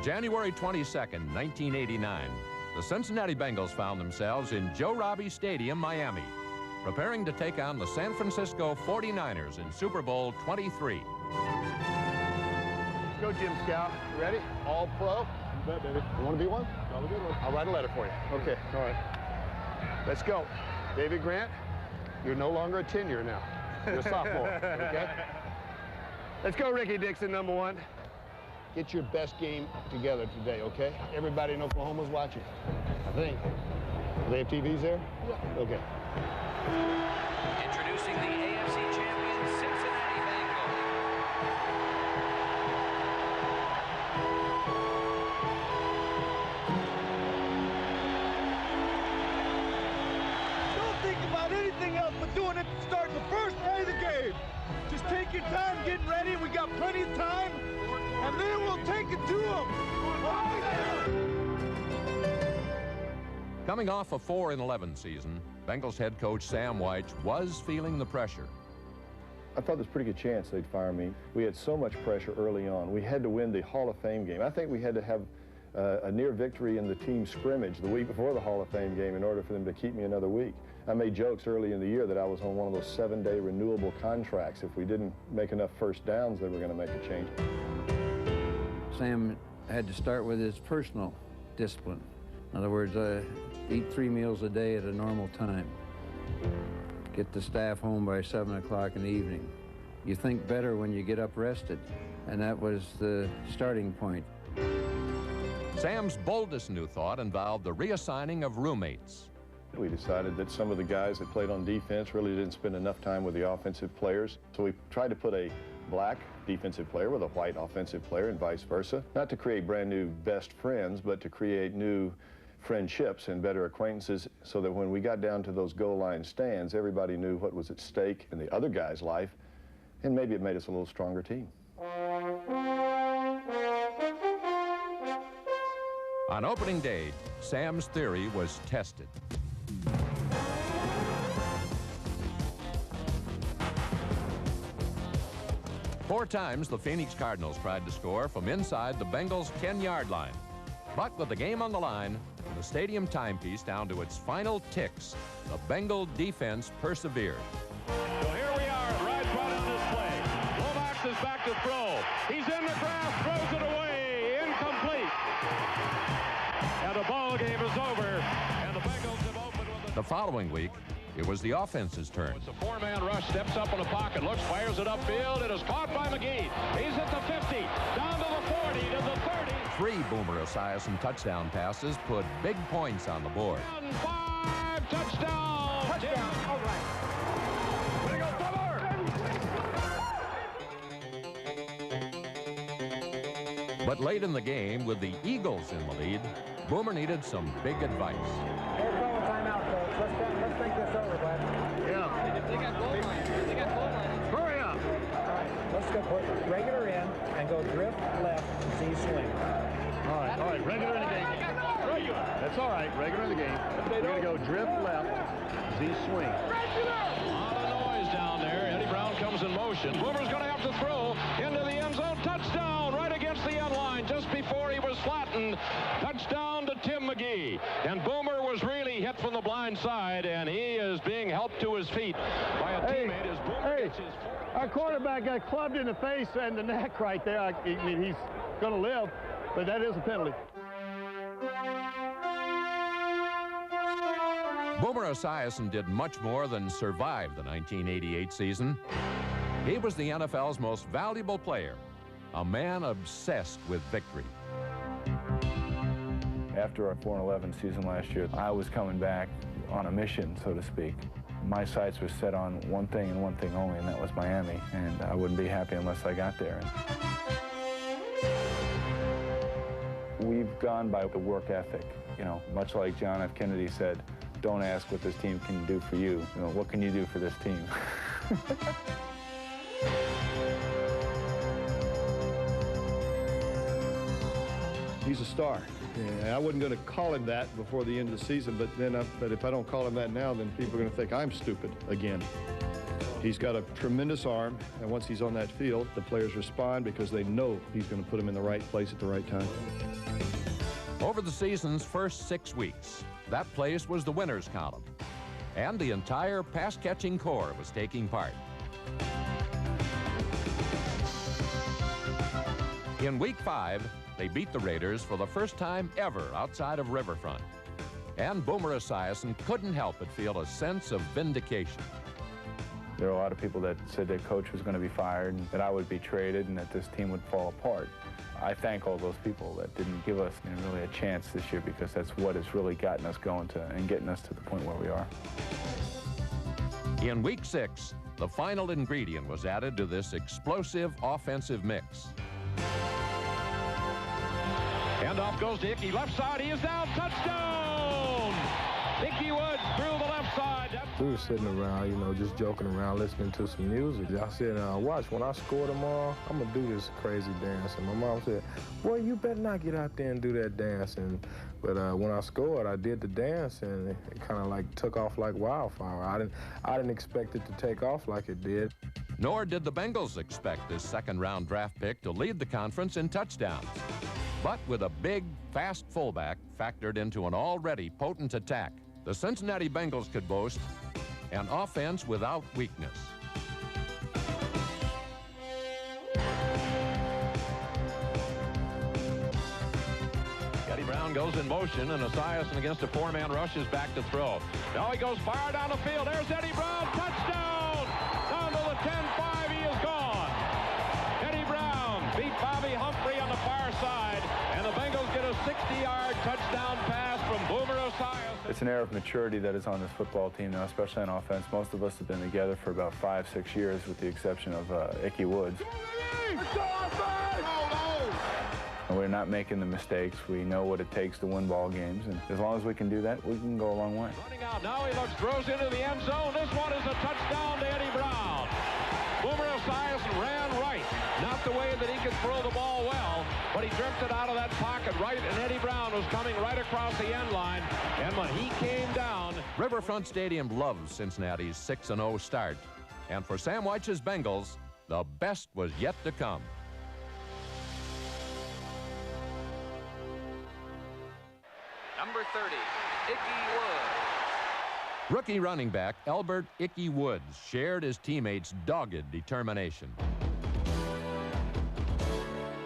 January 22nd, 1989, the Cincinnati Bengals found themselves in Joe Robbie Stadium, Miami, preparing to take on the San Francisco 49ers in Super Bowl 23. Let's go, Jim Scout. You ready? All pro? You bet, baby. You want to be one? Have a good one. I'll write a letter for you. Okay. All right. Let's go. David Grant, you're no longer a tenure now. You're a sophomore, okay? Let's go, Ricky Dixon, number one. Get your best game together today, okay? Everybody in Oklahoma's watching, I think. Do they have TVs there? Yeah. Okay. Introducing the AFC champion Cincinnati Bengals. Don't think about anything else but doing it starting the first play of the game. Just take your time getting ready. We got plenty of time, and then we'll take it to them. Coming off a 4-11 season, Bengals head coach Sam Wyche was feeling the pressure. I thought there's a pretty good chance they'd fire me. We had so much pressure early on. We had to win the Hall of Fame game. I think we had to have a near victory in the team scrimmage the week before the Hall of Fame game in order for them to keep me another week. I made jokes early in the year that I was on one of those 7-day renewable contracts. If we didn't make enough first downs, they were going to make a change. Sam had to start with his personal discipline. In other words, eat 3 meals a day at a normal time. Get the staff home by 7 o'clock in the evening. You think better when you get up rested, and that was the starting point. Sam's boldest new thought involved the reassigning of roommates. We decided that some of the guys that played on defense really didn't spend enough time with the offensive players, so we tried to put a black defensive player with a white offensive player and vice versa. Not to create brand new best friends, but to create new friendships and better acquaintances so that when we got down to those goal line stands, everybody knew what was at stake in the other guy's life, and maybe it made us a little stronger team. On opening day, Sam's theory was tested. Four times the Phoenix Cardinals tried to score from inside the Bengals' 10-yard line. But with the game on the line and the stadium timepiece down to its final ticks, the Bengal defense persevered. So here we are, right spot on this play. Lomax is back to throw. He's in the grass, throws it away, incomplete. And the ball game is over, and the Bengals have opened with The following week, it was the offense's turn. It's a four-man rush, steps up in the pocket, looks, fires it upfield. It is caught by McGee. He's at the 50, down to the 40, to the 30. 3 Boomer Esiason touchdown passes put big points on the board. 5, touchdown. Touchdown, all right. Way to go, Boomer! But late in the game, with the Eagles in the lead, Boomer needed some big advice. We're calling timeout, folks. Let's think this over, bud. Yeah. They got goal line. They got goal line. Hurry up. All right, let's go put regular in and go drift left, Z swing. All right, regular in the game. That's all right, regular in the game. We're going to go drift left, Z swing. A lot of noise down there. Eddie Brown comes in motion. Boomer's going to have to throw into the end zone. Touchdown right against the end line just before he was flattened. Touchdown to Tim McGee. And Boomer was really hit from the blind side, and he is being helped to his feet by a teammate as Boomer gets his fourth. Our quarterback got clubbed in the face and the neck right there. I mean, he's going to live, but that is a penalty. Boomer Esiason did much more than survive the 1988 season. He was the NFL's most valuable player, a man obsessed with victory. After our 4-11 season last year, I was coming back on a mission, so to speak. My sights were set on one thing and one thing only, and that was Miami, and I wouldn't be happy unless I got there. We've gone by the work ethic, you know, much like John F. Kennedy said, don't ask what this team can do for you. You know, what can you do for this team? He's a star. Yeah, I wasn't going to call him that before the end of the season, but if I don't call him that now, then people are going to think I'm stupid again. He's got a tremendous arm, and once he's on that field, the players respond because they know he's going to put them in the right place at the right time. Over the season's first 6 weeks, that place was the winners column, and the entire pass-catching corps was taking part. In Week 5, they beat the Raiders for the first time ever outside of Riverfront. And Boomer Esiason couldn't help but feel a sense of vindication. There were a lot of people that said that coach was going to be fired, and that I would be traded, and that this team would fall apart. I thank all those people that didn't give us really a chance this year, because that's what has really gotten us going to and getting us to the point where we are. In Week 6, the final ingredient was added to this explosive offensive mix. Handoff goes to Ickey, left side, he is down, touchdown! Ickey Woods through the left side. We were sitting around, just joking around, listening to some music. I said, watch, when I score tomorrow, I'm going to do this crazy dance. And my mom said, boy, you better not get out there and do that dance. But when I scored, I did the dance, and it kind of like took off like wildfire. I didn't expect it to take off like it did. Nor did the Bengals expect this second-round draft pick to lead the conference in touchdowns. But with a big, fast fullback factored into an already potent attack, the Cincinnati Bengals could boast an offense without weakness. Eddie Brown goes in motion, and Esiason against a four-man rush is back to throw. Now he goes far down the field. There's Eddie Brown. Touchdown! Down to the 10-5. He is gone. Eddie Brown beat Bobby Humphrey on the far side, and the Bengals get a 60-yard touchdown pass from Boomer Esiason. It's an era of maturity that is on this football team now, especially on offense. Most of us have been together for about 5-6 years, with the exception of Ickey Woods. And we're not making the mistakes. We know what it takes to win ball games, and as long as we can do that, we can go a long way. Running out now, he looks, throws into the end zone. This one is a touchdown to Eddie Brown. Boomer Esiason ran right, not the way that he could throw the ball well, but he drifted out of that pocket right, and Eddie Brown was coming right across the end line, and when he came down... Riverfront Stadium loves Cincinnati's 6-0 start, and for Sam Wyche's Bengals, the best was yet to come. Number 30, Ickey Woods. Rookie running back Albert Ickey Woods shared his teammates' dogged determination.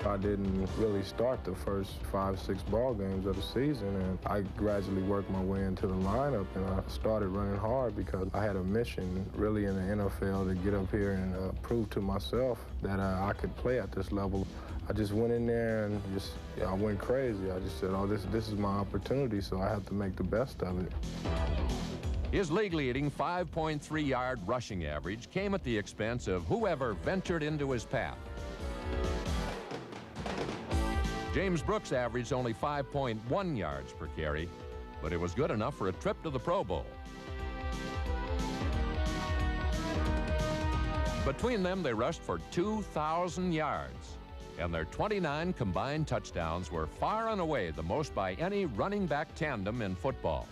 I didn't really start the first 5-6 ball games of the season, and I gradually worked my way into the lineup, and I started running hard because I had a mission really in the NFL to get up here and prove to myself that I could play at this level. I just went in there and I went crazy. I just said, oh, this is my opportunity, so I have to make the best of it. His league-leading 5.3-yard rushing average came at the expense of whoever ventured into his path. James Brooks averaged only 5.1 yards per carry, but it was good enough for a trip to the Pro Bowl. Between them, they rushed for 2,000 yards, and their 29 combined touchdowns were far and away the most by any running back tandem in football.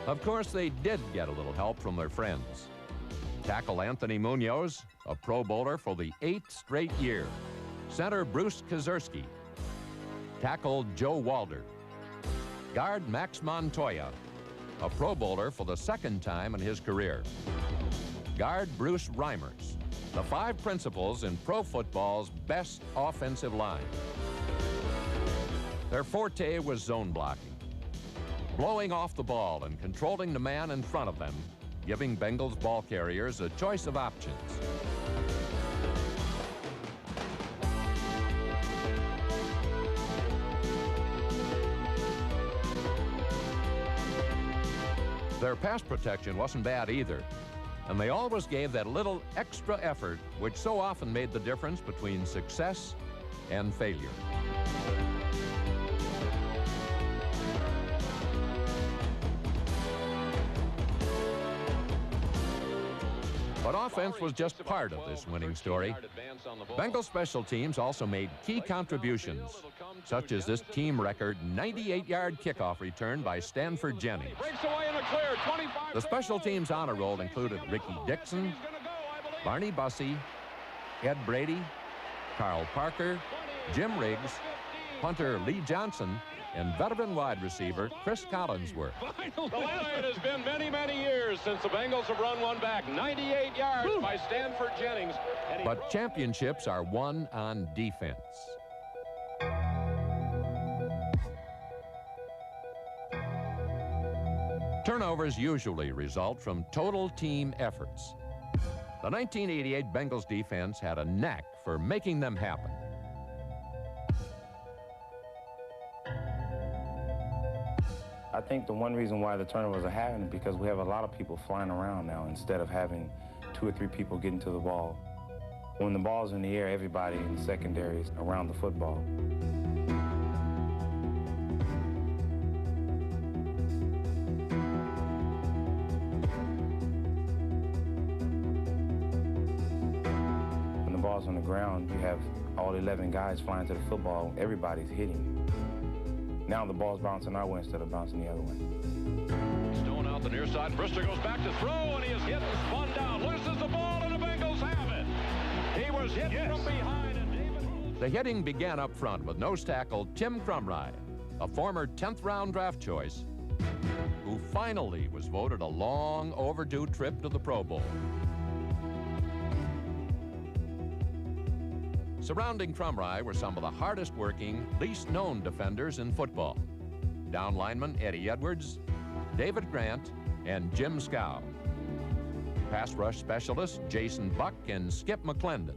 Of course, they did get a little help from their friends. Tackle Anthony Munoz, a Pro Bowler for the 8th straight year. Center Bruce Kazerski. Tackle Joe Walder. Guard Max Montoya, a Pro Bowler for the 2nd time in his career. Guard Bruce Reimers, the 5 principals in pro football's best offensive line. Their forte was zone blocking, blowing off the ball and controlling the man in front of them, giving Bengals ball carriers a choice of options. Their pass protection wasn't bad either, and they always gave that little extra effort which so often made the difference between success and failure. But offense was just part of this winning story. Bengals special teams also made key contributions, such as this team record 98-yard kickoff return by Stanford Jennings. The special teams honor roll included Ricky Dixon, Barney Bussey, Ed Brady, Carl Parker, Jim Riggs, punter Lee Johnson and veteran wide receiver Chris Collinsworth. The line has been many, many years since the Bengals have run one back. 98 yards by Stanford Jennings. But championships are won on defense. Turnovers usually result from total team efforts. The 1988 Bengals defense had a knack for making them happen. I think the one reason why the turnovers are happening is because we have a lot of people flying around now instead of having 2 or 3 people getting to the ball. When the ball's in the air, everybody in the secondary is around the football. When the ball's on the ground, you have all 11 guys flying to the football. Everybody's hitting. Now the ball's bouncing our way instead of bouncing the other way. Stone out the near side. Brister goes back to throw, and he is hit and spun down. Loses the ball, and the Bengals have it. He was hit from behind, and David... The hitting began up front with nose tackle Tim Crumry, a former 10th round draft choice, who finally was voted a long overdue trip to the Pro Bowl. Surrounding Crumry were some of the hardest working, least known defenders in football. Down linemen Eddie Edwards, David Grant, and Jim Scow. Pass rush specialists Jason Buck and Skip McClendon.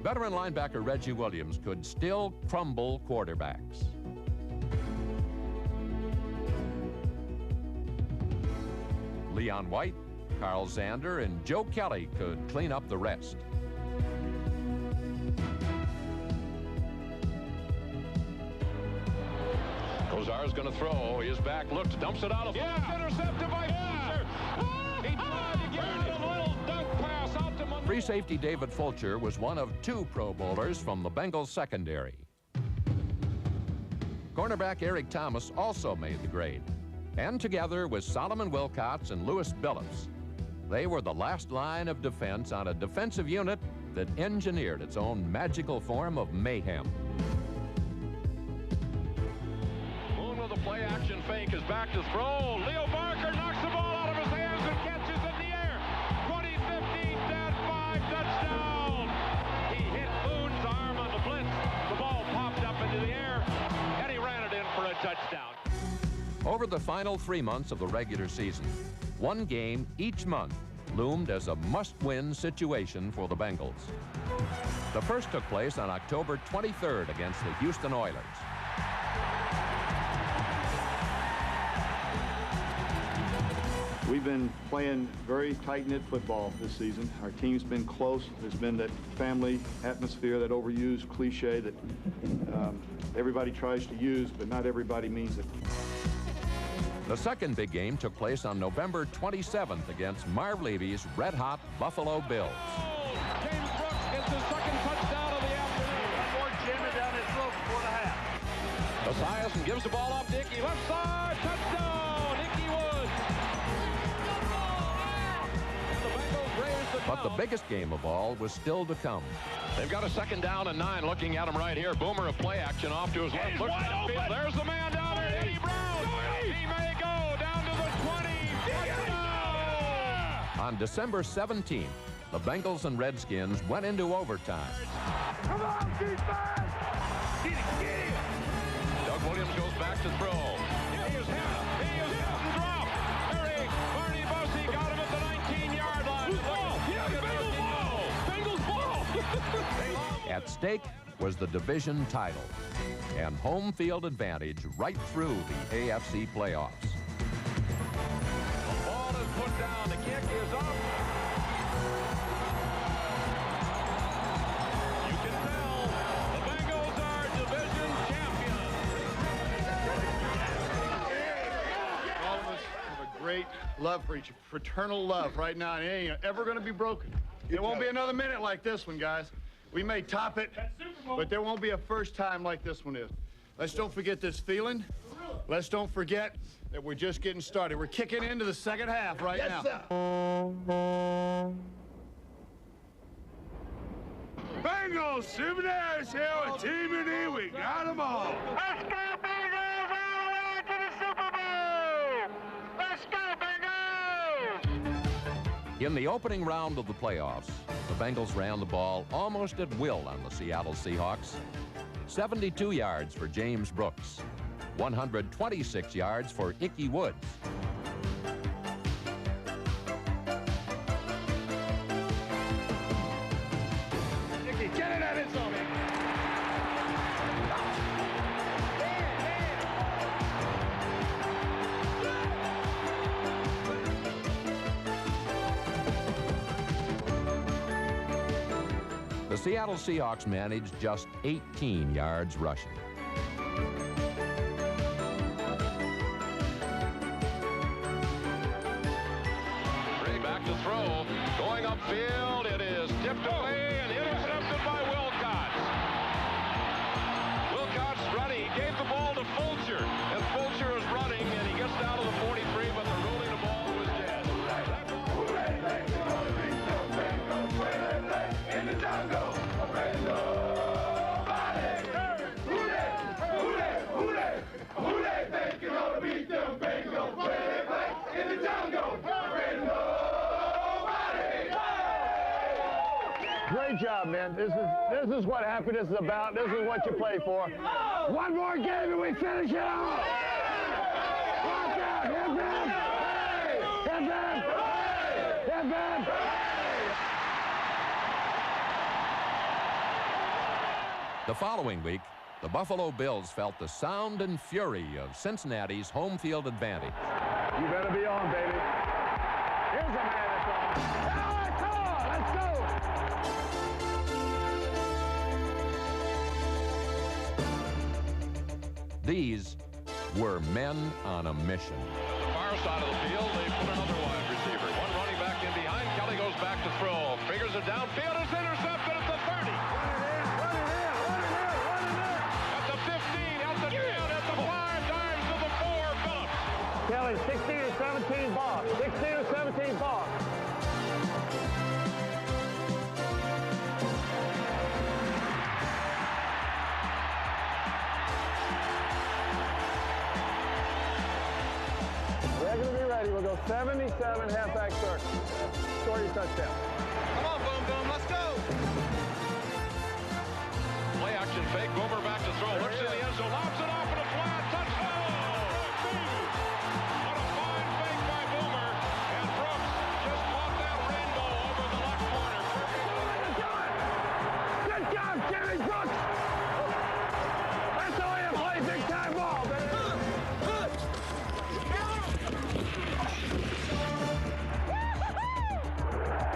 Veteran linebacker Reggie Williams could still crumble quarterbacks. Leon White, Carl Zander, and Joe Kelly could clean up the rest. Kozar's going to throw. He is back, looks, dumps it out of intercepted by Fulcher. He tried to get it, a little dunk pass out to Monroe. Free safety David Fulcher was one of 2 Pro Bowlers from the Bengals secondary. Cornerback Eric Thomas also made the grade, and together with Solomon Wilcots and Louis Billups, they were the last line of defense on a defensive unit that engineered its own magical form of mayhem. Moon with a play-action fake is back to throw. Leo Barker knocks the ball out of his hands and catches it in the air. 20-15, down 5, touchdown. He hit Boone's arm on the blitz. The ball popped up into the air, and he ran it in for a touchdown. Over the final 3 months of the regular season, 1 game each month loomed as a must-win situation for the Bengals. The first took place on October 23rd against the Houston Oilers. We've been playing very tight-knit football this season. Our team's been close. There's been that family atmosphere, that overused cliche that everybody tries to use, but not everybody means it. The second big game took place on November 27th against Marv Levy's red-hot Buffalo Bills. James Brooks gets his second touchdown of the afternoon. One more jamming down his throat before the half. Esiason gives the ball off to Ickey. Left side, touchdown, Ickey Woods. The Bengals raised the But the biggest game of all was still to come. They've got a 2nd down and 9. Looking at him right here. Boomer, a play action off to his left. Looks downfield. There's the man down there, Eddie Brown. He may go down to the 20. On December 17th, the Bengals and Redskins went into overtime. Come on, defense! Get it! Doug Williams goes back to throw. He is hit. He is hit and dropped. Barney Bussey got him at the 19-yard line. Bengals ball! At stake was the division title and home field advantage right through the AFC playoffs. The ball is put down. The kick is up. You can tell the Bengals are division champions. All of us have a great love for each other, fraternal love right now. It ain't ever going to be broken. There won't be another minute like this one, guys. We may top it, but there won't be a first time like this one is. Let's don't forget this feeling. Let's don't forget that we're just getting started. We're kicking into the second half right now. Sir. Bengals, Cincinnati, here with Team Uni. We got them all. Let's go, Bengals! All the way to the Super Bowl! Let's go, Bengals! In the opening round of the playoffs, the Bengals ran the ball almost at will on the Seattle Seahawks. 72 yards for James Brooks, 126 yards for Ickey Woods. Ickey, get in that end zone, man. The Seattle Seahawks managed just 18 yards rushing. Ray back to throw. Going upfield. It is tipped away and intercepted by Wilcox. Wilcox running. He gave the ball to Fulcher. And Fulcher is running, and he gets down to the 43, but the ruling the ball was dead. In the jungle, who they think is gonna beat them Bengals? Where they play in the jungle, Great job, man. This is what happiness is about. This is what you play for. One more game and we finish it off. Watch out! Hip hip! Hip hip! Hip hip! The following week, the Buffalo Bills felt the sound and fury of Cincinnati's home field advantage. You better be on, baby. Here's a man that's on. Yeah, come on, let's go. These were men on a mission. At the far side of the field, they put another wide receiver. One running back in behind. Kelly goes back to throw. Fingers it downfield. It's intercepted at the 30. At the 15, at the 10, at the 5, dives to the 4, Phillips. Kelly, 16 or 17 balls. 16 or 17 balls. They're going to be ready. We'll go 77 halfback circle. Score your touchdown. Come on, Boom Boom, let's go. Play action fake. Boomer back to throw. Looks in the end zone. Lobs it off in a flat. Touchdown! What a fine fake by Boomer. And Brooks just caught that rainbow over the left corner. Good job, Jimmy Brooks. That's the way to play big-time ball, baby.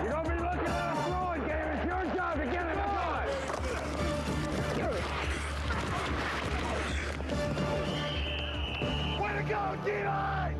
You're going to be looking at a throwing game. It's your job to get it done. Way to go, D-line!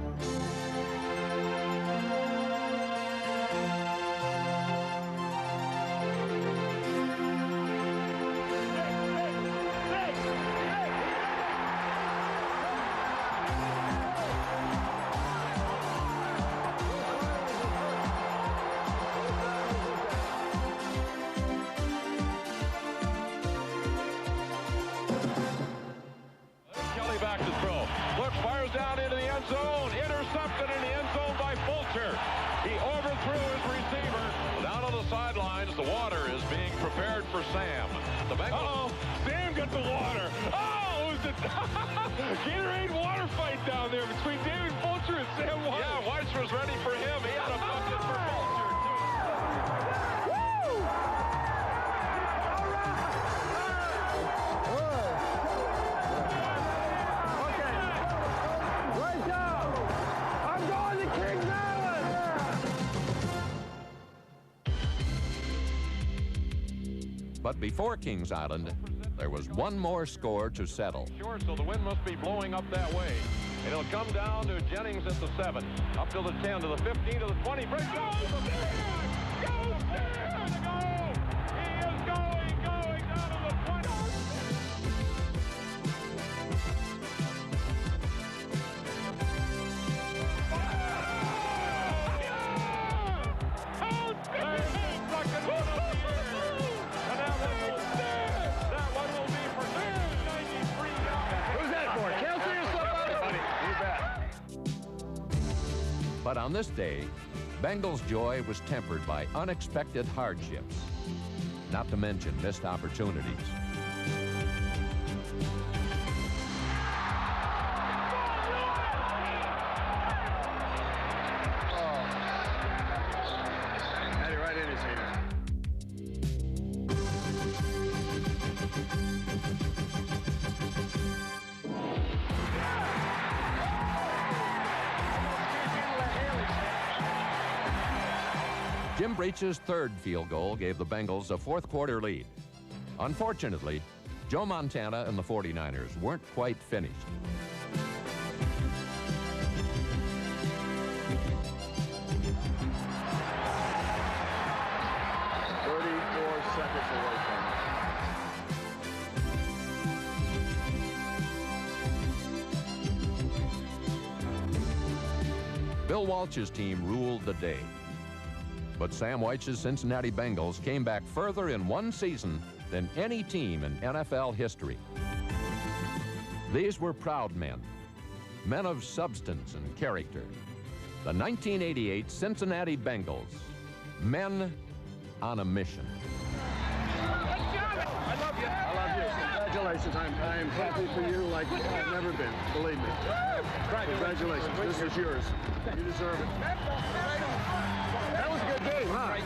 Kelly back to throw. Look, fires down into the end zone. Intercepted in the end zone by Fulcher. He overthrew his receiver. Down on the sidelines, the water is being prepared for Sam. The Bengals. Sam got the water. Oh, it was a Gatorade water fight down there between David Fulcher and Sam Weiss. Yeah, Weiss was ready for him. He had a bucket for Fulcher, too. Great job! I'm going to Kings Island! But before Kings Island, there was one more score to settle. Short, so the wind must be blowing up that way. And it'll come down to Jennings at the 7. Up to the 10, to the 15, to the 20. Break go! Go, Sam! Go, Sam! Go! He is going down to the 20. Outstanding! Like a But on this day, Bengals' joy was tempered by unexpected hardships, not to mention missed opportunities. Had it right in his hands. Jim Breach's third field goal gave the Bengals a fourth-quarter lead. Unfortunately, Joe Montana and the 49ers weren't quite finished. Bill Walsh's team ruled the day. But Sam Weich's Cincinnati Bengals came back further in one season than any team in NFL history. These were proud men, men of substance and character. The 1988 Cincinnati Bengals, men on a mission. I love you. I love you. Congratulations. I am happy for you like I've never been. Believe me. Congratulations. This is yours. You deserve it. That was a good game, huh?